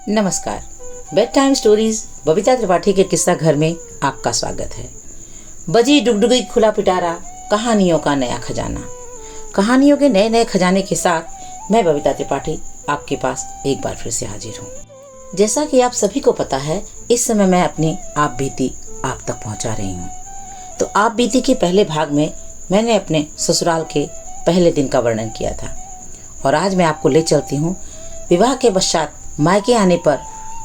नमस्कार। Bed time stories Babita Tripathi के किस्सा घर में आपका स्वागत है। बजी डुगडुगी खुला पिटारा, कहानियों का नया खजाना। कहानियों के नए नए खजाने के साथ मैं बबीता त्रिपाठी आपके पास एक बार फिर से हाजिर हूँ। जैसा कि आप सभी को पता है, इस समय मैं अपनी आप बीती आप तक पहुँचा रही हूँ। तो आप बीती के पहले भाग में मैंने अपने ससुराल के पहले दिन का वर्णन किया था और आज मैं आपको ले चलती हूँ विवाह के पश्चात मायके आने पर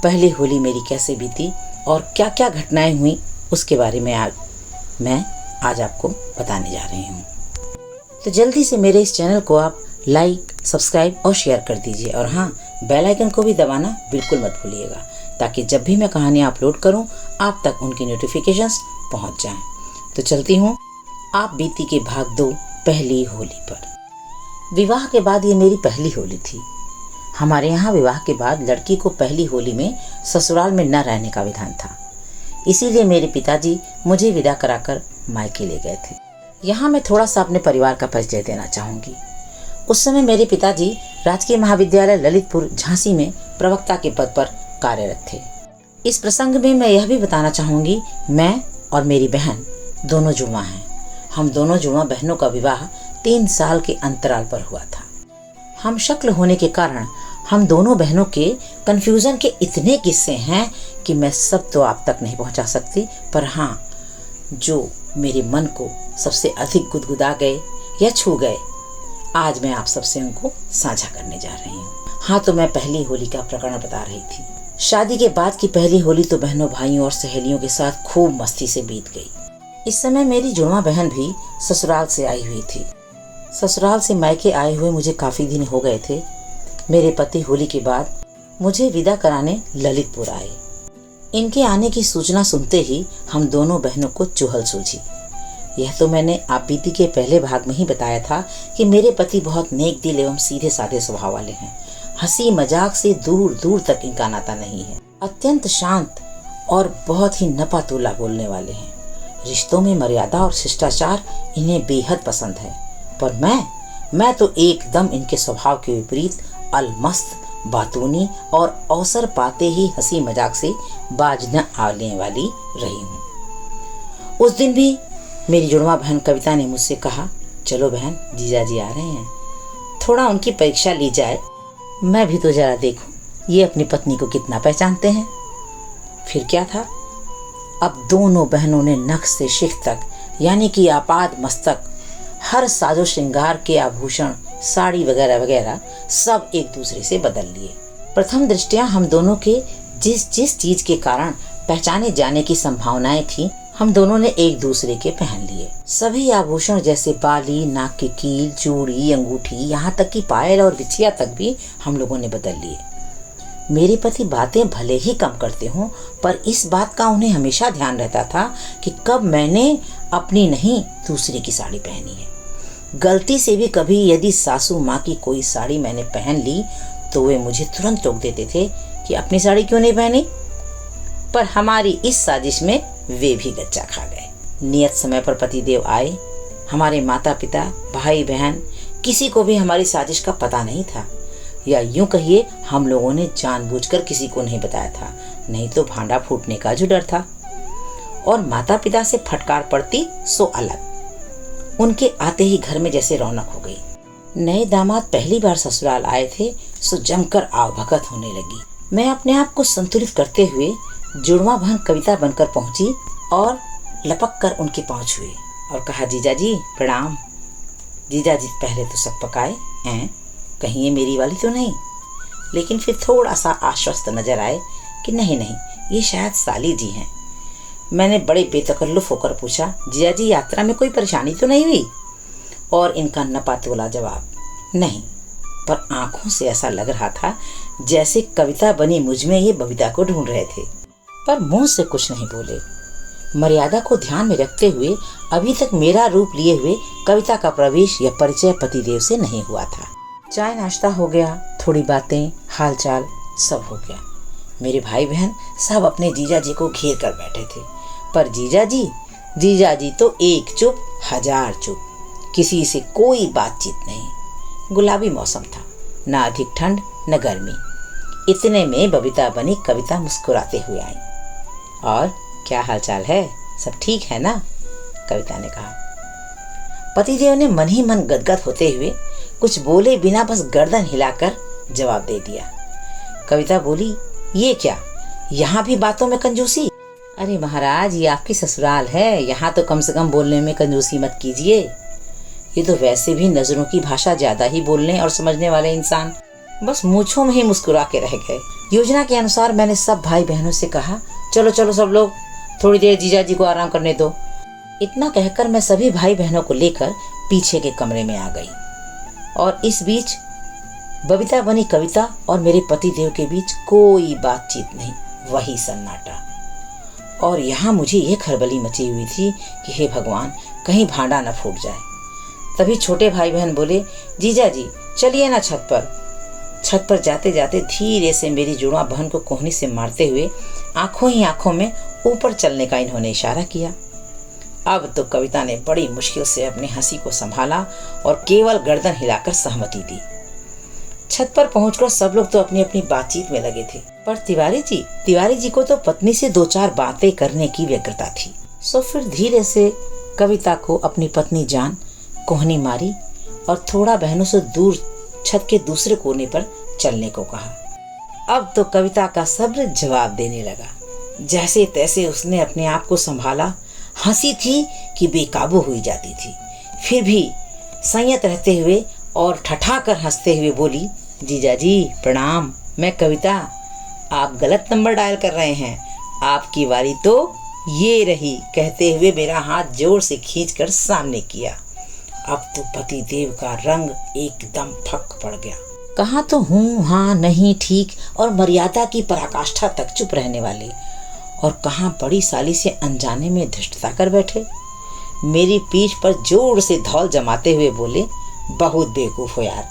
पहली होली मेरी कैसे बीती और क्या क्या घटनाएं हुई, उसके बारे में मैं आज आपको बताने जा रही हूँ। तो जल्दी से मेरे इस चैनल को आप लाइक, सब्सक्राइब और शेयर कर दीजिए और हाँ, बेल आइकन को भी दबाना बिल्कुल मत भूलिएगा ताकि जब भी मैं कहानियाँ अपलोड करूँ आप तक उनकी नोटिफिकेशंस पहुँच जाएँ। तो चलती हूँ आप बीती के भाग 2 पहली होली पर। विवाह के बाद ये मेरी पहली होली थी। हमारे यहाँ विवाह के बाद लड़की को पहली होली में ससुराल में न रहने का विधान था, इसीलिए मेरे पिताजी मुझे विदा कराकर मायके ले गए थे। यहाँ मैं थोड़ा सा अपने परिवार का परिचय देना चाहूँगी। उस समय मेरे पिताजी राजकीय महाविद्यालय ललितपुर झांसी में प्रवक्ता के पद पर कार्यरत थे। इस प्रसंग में मैं यह भी बताना चाहूँगी, मैं और मेरी बहन दोनों जुड़वा हैं। हम दोनों जुड़वा बहनों का विवाह 3 साल के अंतराल पर हुआ था। हम शक्ल होने के कारण हम दोनों बहनों के कन्फ्यूज़न के इतने किस्से हैं कि मैं सब तो आप तक नहीं पहुंचा सकती, पर हाँ, जो मेरे मन को सबसे अधिक गुदगुदा गए या छू गए, आज मैं आप सबसे उनको साझा करने जा रही हूँ। हाँ, तो मैं पहली होली का प्रकरण बता रही थी। शादी के बाद की पहली होली तो बहनों, भाइयों और सहेलियों के साथ खूब मस्ती से बीत गई। इस समय मेरी जुड़वा बहन भी ससुराल से आई हुई थी। ससुराल से मायके आए हुए मुझे काफ़ी दिन हो गए थे। मेरे पति होली के बाद मुझे विदा कराने ललितपुर आए। इनके आने की सूचना सुनते ही हम दोनों बहनों को चुहल सूझी। यह तो मैंने आप बीती के पहले भाग में ही बताया था कि मेरे पति बहुत नेक दिल एवं सीधे साधे स्वभाव वाले हैं। हंसी मजाक से दूर दूर तक इनका नाता नहीं है। अत्यंत शांत और बहुत ही नपा तुला बोलने वाले हैं। रिश्तों में मर्यादा और शिष्टाचार इन्हें बेहद पसंद है, पर मैं तो एकदम इनके स्वभाव के विपरीत अलमस्त, बातूनी और अवसर पाते ही हंसी मजाक से बाज न आने वाली रही हूँ। उस दिन भी मेरी जुड़वा बहन कविता ने मुझसे कहा, चलो बहन, जीजा जी आ रहे हैं, थोड़ा उनकी परीक्षा ली जाए, मैं भी तो जरा देखूं ये अपनी पत्नी को कितना पहचानते हैं। फिर क्या था, अब दोनों बहनों ने नख से शिख तक यानी कि आपाद मस्तक हर साजो श्रृंगार के आभूषण, साड़ी वगैरह वगैरह सब एक दूसरे से बदल लिए। प्रथम दृष्टया हम दोनों के जिस जिस चीज के कारण पहचाने जाने की संभावनाएं थी, हम दोनों ने एक दूसरे के पहन लिए। सभी आभूषण जैसे बाली, नाक की कील, चूड़ी, अंगूठी, यहाँ तक कि पायल और बिछिया तक भी हम लोगों ने बदल लिए। मेरे पति बातें भले ही कम करते हों, पर इस बात का उन्हें हमेशा ध्यान रहता था कि कब मैंने अपनी नहीं दूसरे की साड़ी पहनी है। गलती से भी कभी यदि सासू माँ की कोई साड़ी मैंने पहन ली तो वे मुझे तुरंत टोक देते थे कि अपनी साड़ी क्यों नहीं पहनी। पर हमारी इस साजिश में वे भी गच्चा खा गए। नियत समय पर पतिदेव आए। हमारे माता पिता, भाई बहन, किसी को भी हमारी साजिश का पता नहीं था, या यूं कहिए हम लोगों ने जानबूझकर किसी को नहीं बताया था, नहीं तो भांडा फूटने का जो डर था। और माता पिता से फटकार पड़ती सो अलग। उनके आते ही घर में जैसे रौनक हो गई। नए दामाद पहली बार ससुराल आए थे, सो जमकर आवभगत होने लगी। मैं अपने आप को संतुलित करते हुए जुड़वा बहन कविता बनकर पहुंची और लपक कर उनके पांव छुए और कहा, जीजा जी प्रणाम। जीजा जी पहले तो सब पकाए हैं, कहीं ये मेरी वाली तो नहीं, लेकिन फिर थोड़ा सा आश्वस्त नजर आए कि नहीं नहीं, ये शायद साली जी हैं। मैंने बड़े बेतकल्लुफ होकर पूछा, जीजा जी यात्रा में कोई परेशानी तो नहीं हुई? और इनका नपा तोला जवाब, नहीं। पर आंखों से ऐसा लग रहा था जैसे कविता बनी मुझ में ये बबीता को ढूंढ रहे थे, पर मुंह से कुछ नहीं बोले। मर्यादा को ध्यान में रखते हुए अभी तक मेरा रूप लिए हुए कविता का प्रवेश या परिचय पतिदेव से नहीं हुआ था। चाय नाश्ता हो गया, थोड़ी बातें, हालचाल सब हो गया। मेरे भाई बहन सब अपने जीजा जी को घेर कर बैठे थे, पर जीजा जी तो एक चुप हजार चुप, किसी से कोई बातचीत नहीं। गुलाबी मौसम था, न अधिक ठंड न गर्मी, इतने में बबीता बनी कविता मुस्कुराते हुए आई। और क्या हालचाल है, सब ठीक है ना? कविता ने कहा। पतिदेव ने मन ही मन गदगद होते हुए कुछ बोले बिना बस गर्दन हिलाकर जवाब दे दिया। कविता बोली, ये क्या, यहाँ भी बातों में कंजूसी? अरे महाराज, ये आपकी ससुराल है, यहाँ तो कम से कम बोलने में कंजूसी मत कीजिए। ये तो वैसे भी नजरों की भाषा ज्यादा ही बोलने और समझने वाले इंसान बस मूंछों में ही मुस्कुरा के रह गए। योजना के अनुसार मैंने सब भाई बहनों से कहा, चलो चलो सब लोग, थोड़ी देर जीजा जी को आराम करने दो। इतना कहकर मैं सभी भाई बहनों को लेकर पीछे के कमरे में आ गई। और इस बीच बबीता बनी कविता और मेरे पति देव के बीच कोई बातचीत नहीं, वही सन्नाटा। और यहाँ मुझे ये खलबली मची हुई थी कि हे भगवान, कहीं भांडा न फूट जाए। तभी छोटे भाई बहन बोले, जीजा जी चलिए ना छत पर। छत पर जाते जाते धीरे से मेरी जुड़वा बहन को कोहनी से मारते हुए आंखों ही आंखों में ऊपर चलने का इन्होंने इशारा किया। अब तो कविता ने बड़ी मुश्किल से अपनी हंसी को संभाला और केवल गर्दन हिलाकर सहमति दी। छत पर पहुंचकर सब लोग तो अपनी अपनी बातचीत में लगे थे, पर तिवारी जी को तो पत्नी से दो चार बातें करने की व्यग्रता थी। सो फिर धीरे से कविता को अपनी पत्नी जान कोहनी मारी और थोड़ा बहनों से दूर छत के दूसरे कोने पर चलने को कहा। अब तो कविता का सब्र जवाब देने लगा। जैसे तैसे उसने अपने आप को संभाला। हंसी थी कि बेकाबू हुई जाती थी, फिर भी संयत रहते हुए और ठठाकर हंसते हुए बोली, जीजा जी प्रणाम, मैं कविता, आप गलत नंबर डायल कर रहे हैं, आपकी बारी तो ये रही, कहते हुए मेरा हाथ जोर से खींचकर सामने किया। अब तो पति देव का रंग एकदम फक पड़ गया। कहाँ तो हूँ, हाँ, नहीं, ठीक और मर्यादा की पराकाष्ठा तक चुप रहने वाले, और कहाँ बड़ी साली से अनजाने में धृष्टता कर बैठे। मेरी पीठ पर जोर से धौल जमाते हुए बोले, बहुत बेवकूफ हो यार,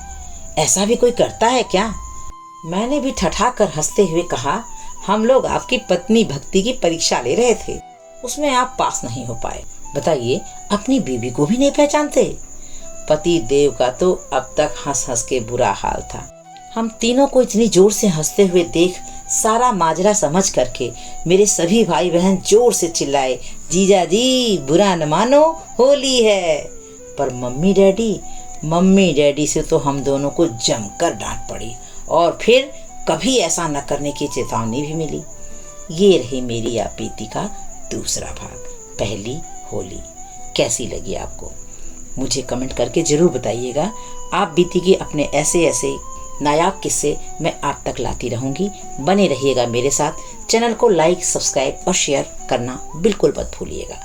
ऐसा भी कोई करता है क्या? मैंने भी ठठा कर हंसते हुए कहा, हम लोग आपकी पत्नी भक्ति की परीक्षा ले रहे थे, उसमें आप पास नहीं हो पाए। बताइए, अपनी बीवी को भी नहीं पहचानते? पति देव का तो अब तक हंस हंस के बुरा हाल था। हम तीनों को इतनी जोर से हंसते हुए देख सारा माजरा समझ करके मेरे सभी भाई बहन जोर से चिल्लाए, जीजा जी बुरा न मानो, होली है। पर मम्मी डैडी से तो हम दोनों को जमकर डांट पड़ी और फिर कभी ऐसा न करने की चेतावनी भी मिली। ये रही मेरी आप बीती का दूसरा भाग, पहली होली। कैसी लगी आपको? मुझे कमेंट करके जरूर बताइएगा। आप बीती के अपने ऐसे ऐसे नायाब किस्से मैं आप तक लाती रहूंगी। बने रहिएगा मेरे साथ। चैनल को लाइक, सब्सक्राइब और शेयर करना बिल्कुल मत भूलिएगा।